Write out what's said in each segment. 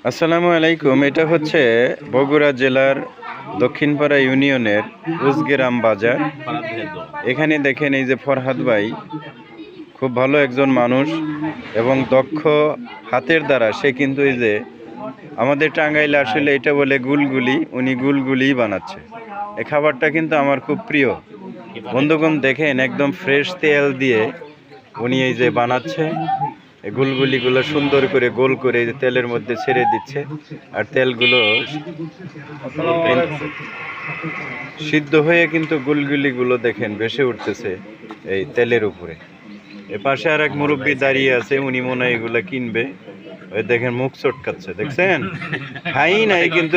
আসসালামু আলাইকুম। এটা হচ্ছে বগুড়া জেলার দক্ষিণপাড়া ইউনিয়নের উজগ্রাম বাজার। এখানে দেখেন এই যে ফরহাদ ভাই খুব ভালো একজন মানুষ এবং দক্ষ হাতের দ্বারা সে কিন্তু এই যে আমাদের টাঙ্গাইলে আসলে এটা বলে গুলগুলি, উনি গুলগুলি বানাচ্ছে। এই খাবারটা কিন্তু আমার খুব প্রিয়। বন্ধুগণ দেখেন একদম ফ্রেশ তেল দিয়ে উনি এই যে বানাচ্ছে। গুলগুলিগুলো সুন্দর করে গোল করে তেলের মধ্যে ছেড়ে দিচ্ছে, আর তেলগুলো সিদ্ধ হয়ে কিন্তু গুলগুলিগুলো দেখেন ভেসে উঠতেছে এই তেলের উপরে। এ পাশে আর এক মুরব্বী দাঁড়িয়ে আছে, উনি মনে হয় এগুলো কিনবে। ওই দেখেন মুখ চটকাচ্ছে, দেখছেন? খাই নাই কিন্তু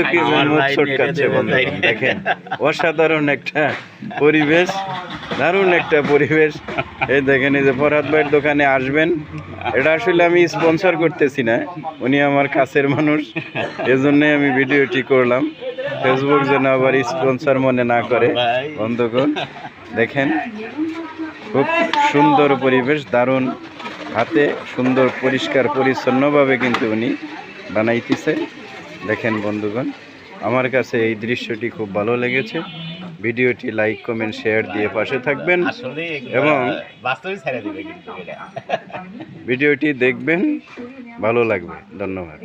মুখ চটকাচ্ছে। বন্ধুগণ দেখেন অসাধারণ একটা পরিবেশ, দারুণ একটা পরিবেশ। এই দেখেন এই যে ফরহাদ ভাইয়ের দোকানে আসবেন। এটা আসলে আমি স্পন্সর করতেছি না, উনি আমার কাছের মানুষ, এজন্যই আমি ভিডিওটি করলাম। ফেসবুক যেন আবার স্পন্সর মনে না করে। বন্ধুগণ দেখেন খুব সুন্দর পরিবেশ, দারুণ হাতে সুন্দর পরিষ্কার পরিচ্ছন্নভাবে কিন্তু উনি বানাইতেছে। দেখেন বন্ধুগণ, আমার কাছে এই দৃশ্যটি খুব ভালো লেগেছে। ভিডিওটি লাইক কমেন্ট শেয়ার দিয়ে পাশে থাকবেন এবং ভিডিওটি দেখবেন, ভালো লাগবে। ধন্যবাদ।